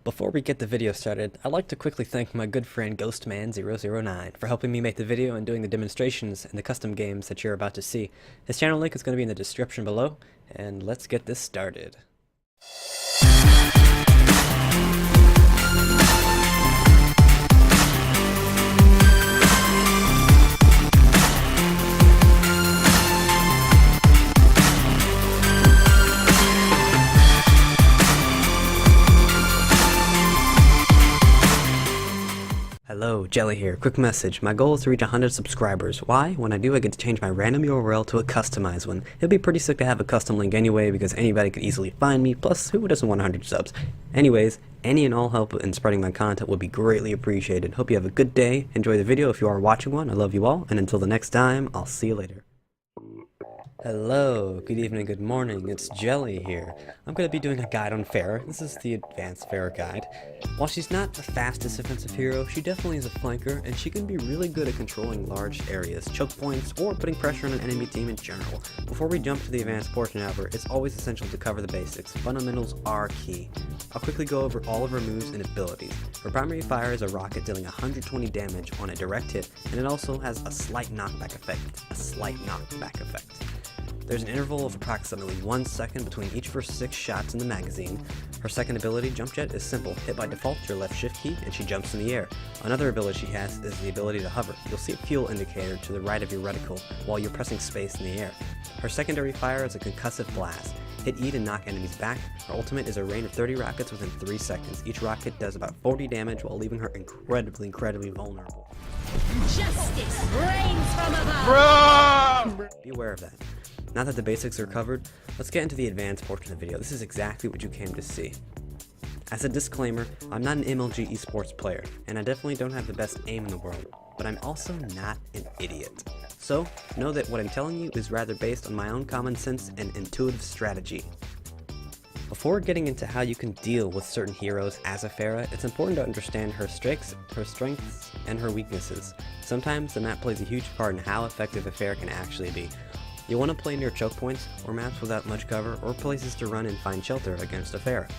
Before we get the video started, I'd like to quickly thank my good friend Ghostman009 for helping me make the video and doing the demonstrations and the custom games that you're about to see. His channel link is going to be in the description below, and let's get this started. Hello, Jelly here. Quick message. My goal is to reach 100 subscribers. Why? When I do, I get to change my random URL to a customized one. It'd be pretty sick to have a custom link anyway, because anybody could easily find me, plus who doesn't want 100 subs? Anyways, any and all help in spreading my content would be greatly appreciated. Hope you have a good day. Enjoy the video if you are watching one. I love you all, and until the next time, I'll see you later. Hello, good evening, good morning, it's Jelly here. I'm going to be doing a guide on Pharah. This is the advanced Pharah guide. While she's not the fastest offensive hero, she definitely is a flanker, and she can be really good at controlling large areas, choke points, or putting pressure on an enemy team in general. Before we jump to the advanced portion, however, it's always essential to cover the basics. Fundamentals are key. I'll quickly go over all of her moves and abilities. Her primary fire is a rocket dealing 120 damage on a direct hit, and it also has a slight knockback effect. There's an interval of approximately 1 second between each of her 6 shots in the magazine. Her second ability, Jump Jet, is simple. Hit by default your left shift key and she jumps in the air. Another ability she has is the ability to hover. You'll see a fuel indicator to the right of your reticle while you're pressing space in the air. Her secondary fire is a concussive blast. Hit E to knock enemies back. Her ultimate is a rain of 30 rockets within 3 seconds. Each rocket does about 40 damage while leaving her incredibly vulnerable. Justice reigns from above! Be aware of that. Now that the basics are covered, let's get into the advanced portion of the video. This is exactly what you came to see. As a disclaimer, I'm not an MLG esports player, and I definitely don't have the best aim in the world, but I'm also not an idiot. So, know that what I'm telling you is rather based on my own common sense and intuitive strategy. Before getting into how you can deal with certain heroes as a Pharah, it's important to understand her strengths, and her weaknesses. Sometimes the map plays a huge part in how effective a Pharah can actually be. You want to play near choke points, or maps without much cover, or places to run and find shelter against a Pharah.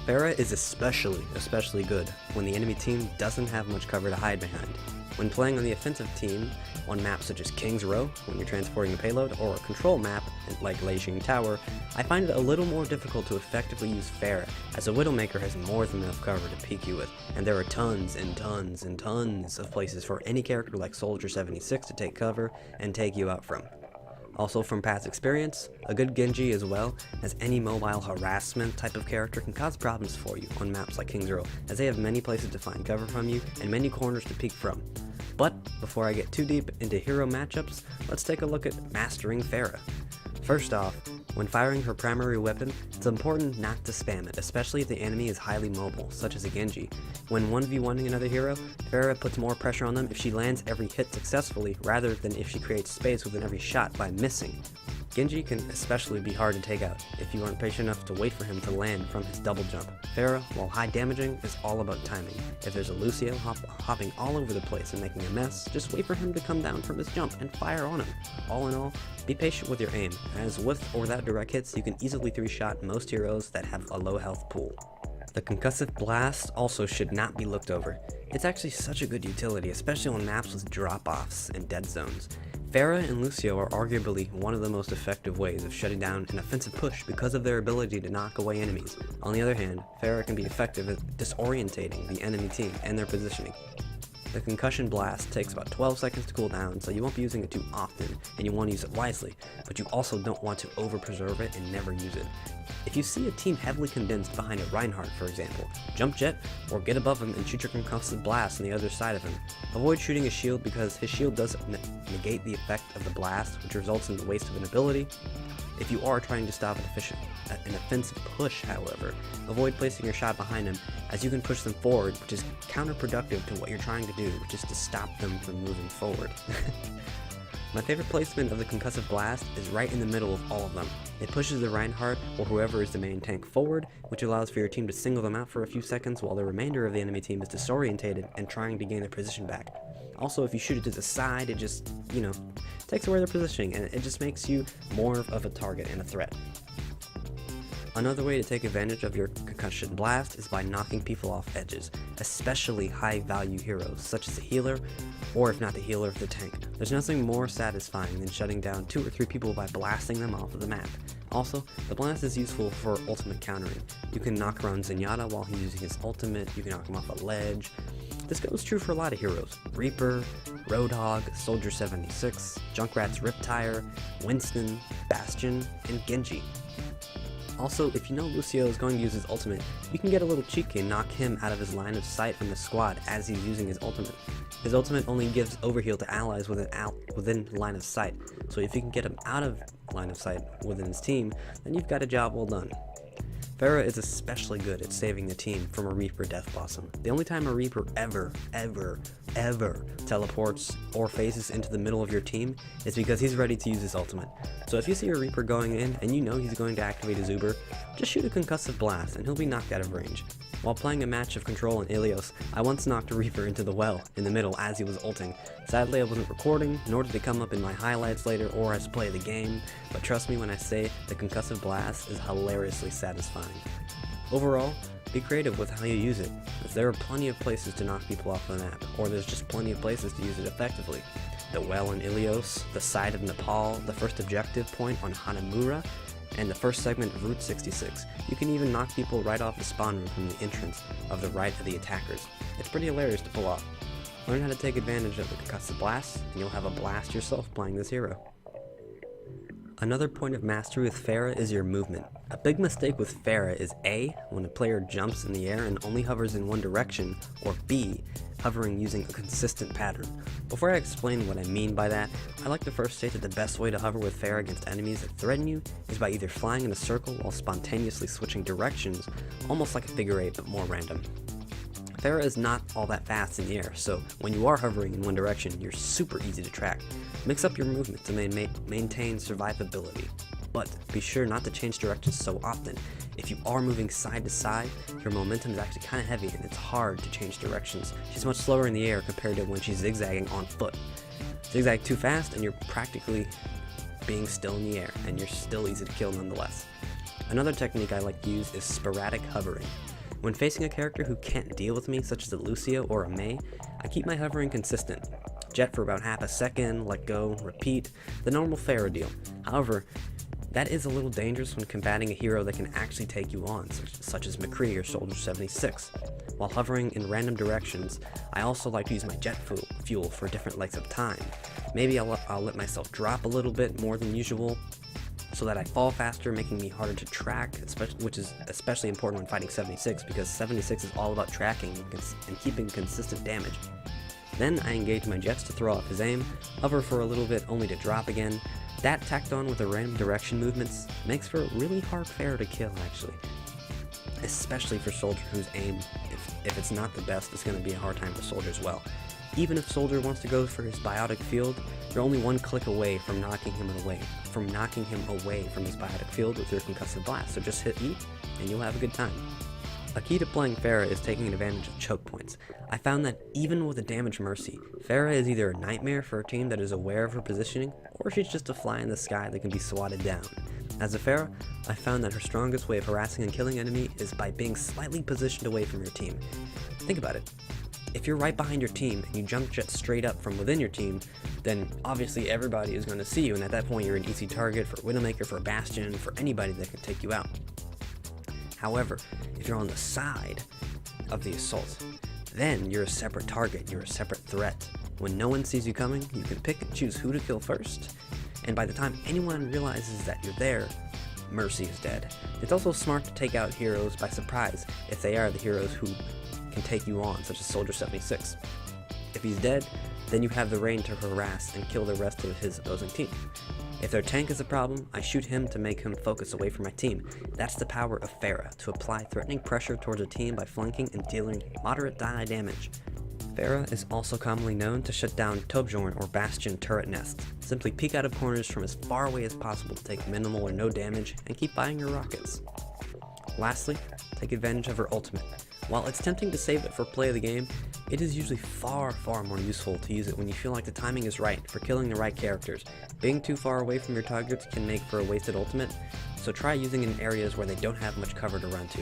Pharah is especially good when the enemy team doesn't have much cover to hide behind. When playing on the offensive team, on maps such as King's Row, when you're transporting a payload, or a control map, like Leijing Tower, I find it a little more difficult to effectively use Pharah, as a Widowmaker has more than enough cover to peek you with, and there are tons of places for any character like Soldier 76 to take cover and take you out from. Also from past experience, a good Genji as well as any mobile harassment type of character can cause problems for you on maps like King's Row, as they have many places to find cover from you and many corners to peek from. But before I get too deep into hero matchups, let's take a look at mastering Pharah. First off, when firing her primary weapon, it's important not to spam it, especially if the enemy is highly mobile, such as a Genji. When 1v1ing another hero, Pharah puts more pressure on them if she lands every hit successfully, rather than if she creates space within every shot by missing. Genji can especially be hard to take out if you aren't patient enough to wait for him to land from his double jump. Pharah, while high damaging, is all about timing. If there's a Lucio hopping all over the place and making a mess, just wait for him to come down from his jump and fire on him. All in all, be patient with your aim, as with or without direct hits, you can easily 3-shot most heroes that have a low health pool. The concussive blast also should not be looked over. It's actually such a good utility, especially on maps with drop-offs and dead zones. Pharah and Lucio are arguably one of the most effective ways of shutting down an offensive push because of their ability to knock away enemies. On the other hand, Pharah can be effective at disorientating the enemy team and their positioning. The concussion blast takes about 12 seconds to cool down, so you won't be using it too often, and you want to use it wisely, but you also don't want to over-preserve it and never use it. If you see a team heavily condensed behind a Reinhardt, for example, jump jet or get above him and shoot your concussive blast on the other side of him. Avoid shooting his shield because his shield does negate the effect of the blast, which results in the waste of an ability. If you are trying to stop an offensive push, however, avoid placing your shot behind them, as you can push them forward, which is counterproductive to what you're trying to do, which is to stop them from moving forward. My favorite placement of the concussive blast is right in the middle of all of them. It pushes the Reinhardt or whoever is the main tank forward, which allows for your team to single them out for a few seconds while the remainder of the enemy team is disorientated and trying to gain their position back. Also, if you shoot it to the side, it just, takes away their positioning, and it just makes you more of a target and a threat. Another way to take advantage of your concussion blast is by knocking people off edges, especially high value heroes such as the healer, or if not the healer, the tank. There's nothing more satisfying than shutting down 2 or 3 people by blasting them off of the map. Also, the blast is useful for ultimate countering. You can knock around Zenyatta while he's using his ultimate, you can knock him off a ledge. This goes true for a lot of heroes: Reaper, Roadhog, Soldier76, Junkrat's Riptire, Winston, Bastion, and Genji. Also, if you know Lucio is going to use his ultimate, you can get a little cheeky and knock him out of his line of sight from the squad as he's using his ultimate. His ultimate only gives overheal to allies within line of sight, so if you can get him out of line of sight within his team, then you've got a job well done. Pharah is especially good at saving the team from a Reaper Death Blossom. The only time a Reaper ever teleports or phases into the middle of your team is because he's ready to use his ultimate. So if you see a Reaper going in and you know he's going to activate his Uber, just shoot a concussive blast and he'll be knocked out of range. While playing a match of Control in Ilios, I once knocked a Reaper into the well in the middle as he was ulting. Sadly, I wasn't recording, nor did it come up in my highlights later or as play of the game, but trust me when I say the concussive blast is hilariously satisfying. Overall, be creative with how you use it, as there are plenty of places to knock people off the map, or there's just plenty of places to use it effectively. The well in Ilios, the side of Nepal, the first objective point on Hanamura, and the first segment of Route 66. You can even knock people right off the spawn room from the entrance of the right of the attackers. It's pretty hilarious to pull off. Learn how to take advantage of the concussive blast, and you'll have a blast yourself playing this hero. Another point of mastery with Pharah is your movement. A big mistake with Pharah is A, when a player jumps in the air and only hovers in one direction, or B, hovering using a consistent pattern. Before I explain what I mean by that, I like to first state that the best way to hover with Pharah against enemies that threaten you is by either flying in a circle while spontaneously switching directions, almost like a figure 8 but more random. Pharah is not all that fast in the air, so when you are hovering in one direction, you're super easy to track. Mix up your movement to maintain survivability, but be sure not to change directions so often. If you are moving side to side, your momentum is actually kind of heavy and it's hard to change directions. She's much slower in the air compared to when she's zigzagging on foot. Zigzag too fast and you're practically being still in the air, and you're still easy to kill nonetheless. Another technique I like to use is sporadic hovering. When facing a character who can't deal with me, such as a Lucio or a Mei, I keep my hovering consistent. Jet for about half a second, let go, repeat, the normal Pharah deal. However, that is a little dangerous when combating a hero that can actually take you on, such as McCree or Soldier76. While hovering in random directions, I also like to use my jet fuel for different lengths of time. Maybe I'll let myself drop a little bit more than usual, so that I fall faster, making me harder to track, which is especially important when fighting 76, because 76 is all about tracking and keeping consistent damage. Then I engage my jets to throw off his aim, hover for a little bit only to drop again. That tacked on with the random direction movements makes for a really hard Pharah to kill actually. Especially for Soldier whose aim, if it's not the best, it's going to be a hard time for Soldier as well. Even if Soldier wants to go for his biotic field, you're only one click away from knocking him away from his biotic field with your concussive blast, so just hit E and you'll have a good time. A key to playing Pharah is taking advantage of choke points. I found that even with a damage mercy, Pharah is either a nightmare for a team that is aware of her positioning, or she's just a fly in the sky that can be swatted down. As a Pharah, I found that her strongest way of harassing and killing enemy is by being slightly positioned away from your team. Think about it. If you're right behind your team and you jump jet straight up from within your team, then obviously everybody is going to see you, and at that point you're an easy target for Widowmaker, for Bastion, for anybody that can take you out. However, if you're on the side of the assault, then you're a separate target, you're a separate threat. When no one sees you coming, you can pick and choose who to kill first, and by the time anyone realizes that you're there, Mercy is dead. It's also smart to take out heroes by surprise if they are the heroes who can take you on, such as Soldier76. If he's dead, then you have the reign to harass and kill the rest of his opposing team. If their tank is a problem, I shoot him to make him focus away from my team. That's the power of Pharah, to apply threatening pressure towards a team by flanking and dealing moderate die damage. Pharah is also commonly known to shut down Torbjorn or Bastion turret nests. Simply peek out of corners from as far away as possible to take minimal or no damage and keep firing your rockets. Lastly, take advantage of her ultimate. While it's tempting to save it for play of the game, it is usually far more useful to use it when you feel like the timing is right for killing the right characters. Being too far away from your targets can make for a wasted ultimate, so try using it in areas where they don't have much cover to run to.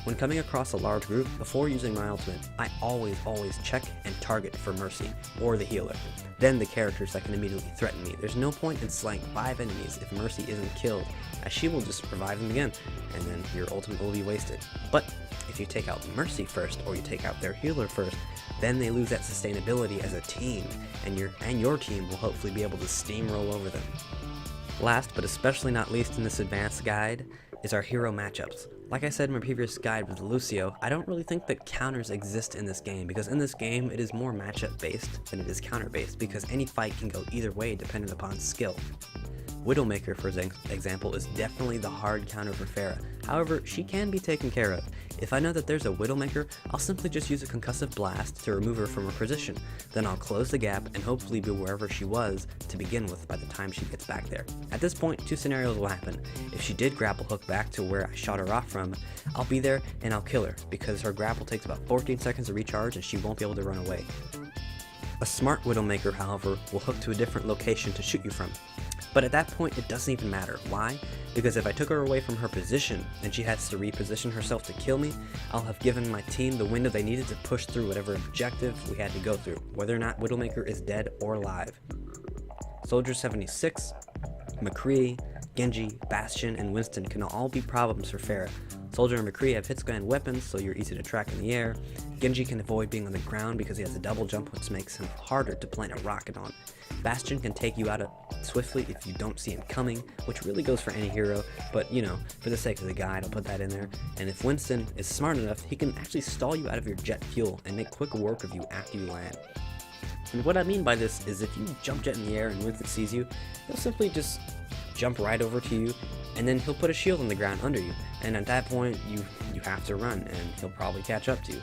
When coming across a large group, before using my ultimate, I always check and target for Mercy, or the healer. Then the characters that can immediately threaten me. There's no point in slaying 5 enemies if Mercy isn't killed, as she will just revive them again, and then your ultimate will be wasted. But if you take out Mercy first, or you take out their healer first, then they lose that sustainability as a team, and your team will hopefully be able to steamroll over them. Last, but especially not least in this advanced guide, is our hero matchups. Like I said in my previous guide with Lucio, I don't really think that counters exist in this game, because in this game it is more matchup based than it is counter based, because any fight can go either way depending upon skill. Widowmaker, for example, is definitely the hard counter for Pharah. However, she can be taken care of. If I know that there's a Widowmaker, I'll simply just use a concussive blast to remove her from her position. Then I'll close the gap and hopefully be wherever she was to begin with by the time she gets back there. At this point, 2 scenarios will happen. If she did grapple hook back to where I shot her off from, I'll be there and I'll kill her, because her grapple takes about 14 seconds to recharge and she won't be able to run away. A smart Widowmaker, however, will hook to a different location to shoot you from. But at that point, it doesn't even matter. Why? Because if I took her away from her position and she has to reposition herself to kill me, I'll have given my team the window they needed to push through whatever objective we had to go through, whether or not Widowmaker is dead or alive. Soldier 76, McCree, Genji, Bastion, and Winston can all be problems for Pharah. Soldier and McCree have hit-scan weapons, so you're easy to track in the air. Genji can avoid being on the ground because he has a double jump, which makes him harder to plant a rocket on. Bastion can take you out swiftly if you don't see him coming, which really goes for any hero, but you know, for the sake of the guide, I'll put that in there. And if Winston is smart enough, he can actually stall you out of your jet fuel and make quick work of you after you land. And what I mean by this is if you jump jet in the air and Winston sees you, he'll simply just jump right over to you, and then he'll put a shield on the ground under you, and at that point you have to run, and he'll probably catch up to you.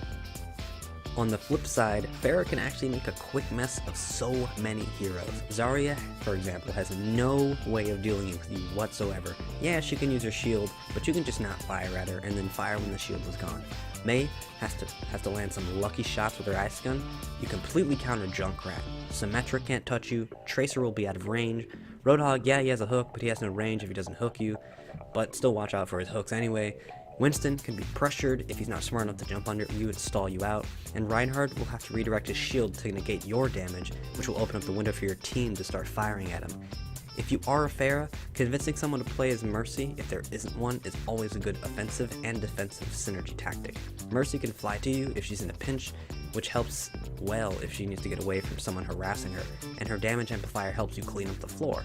On the flip side, Pharah can actually make a quick mess of so many heroes. Zarya, for example, has no way of dealing with you whatsoever. Yeah, she can use her shield, but you can just not fire at her and then fire when the shield was gone. Mei has to land some lucky shots with her ice gun. You completely counter Junkrat. Symmetra can't touch you. Tracer will be out of range. Roadhog, yeah, he has a hook, but he has no range if he doesn't hook you. But still watch out for his hooks anyway. Winston can be pressured if he's not smart enough to jump under you and stall you out, and Reinhardt will have to redirect his shield to negate your damage, which will open up the window for your team to start firing at him. If you are a Pharah, convincing someone to play as Mercy, if there isn't one, is always a good offensive and defensive synergy tactic. Mercy can fly to you if she's in a pinch, which helps well if she needs to get away from someone harassing her, and her damage amplifier helps you clean up the floor.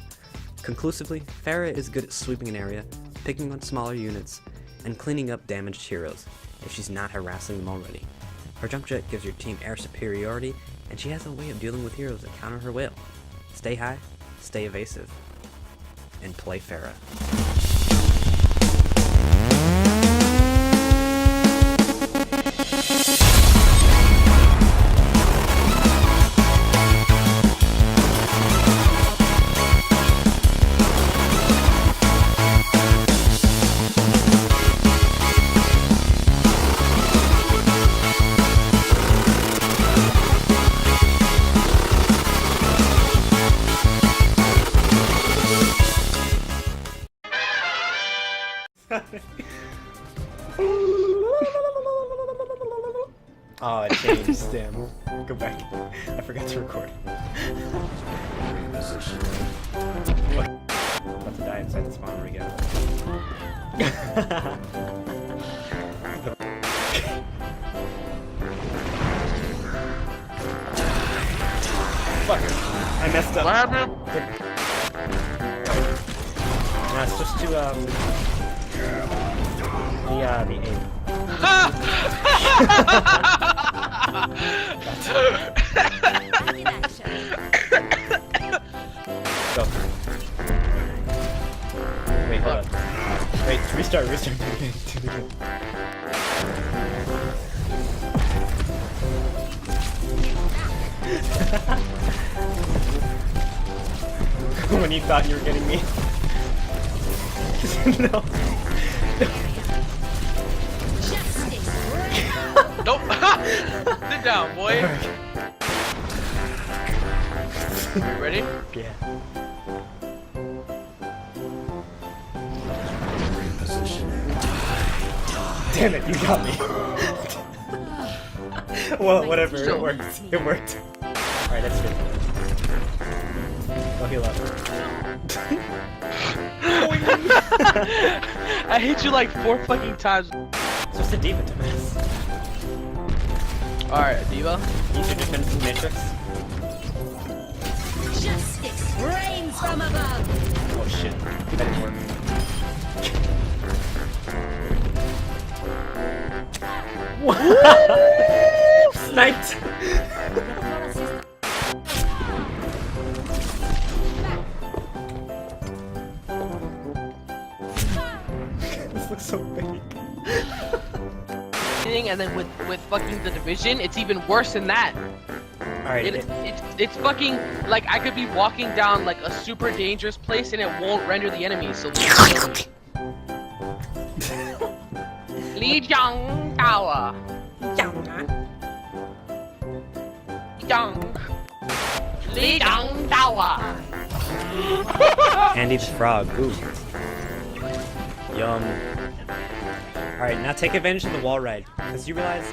Conclusively, Pharah is good at sweeping an area, picking on smaller units, and cleaning up damaged heroes, if she's not harassing them already. Her jump jet gives your team air superiority, and she has a way of dealing with heroes that counter her well. Stay high, stay evasive, and play Pharah. Oh, it changed. Damn. Go back. I forgot to record. Fuck. About to die inside the spawn. Where we go? Fuck. I messed up. What happened? Nah, switch to the aim. Go. Wait, hold on. Wait, restart. Do it again. When you thought you were getting me. No. Nope. Sit down, boy. Ready? Yeah. Damn it, you got me. Well, whatever, it worked. It worked. Alright, that's good. Go heal up. I hit you like 4 fucking times. It's just a diva to miss. Alright, Diva. You should defend the Matrix. Justice reigns from above. Oh shit. That didn't work. Sniped! This looks so big. And then with fucking the division, it's even worse than that. Alright. It's fucking like I could be walking down like a super dangerous place and it won't render the enemy. So Lijiang Tower. Lijiang Tower. Andy the Frog. Ooh. Yum. Alright, now take advantage of the wall ride, because you realize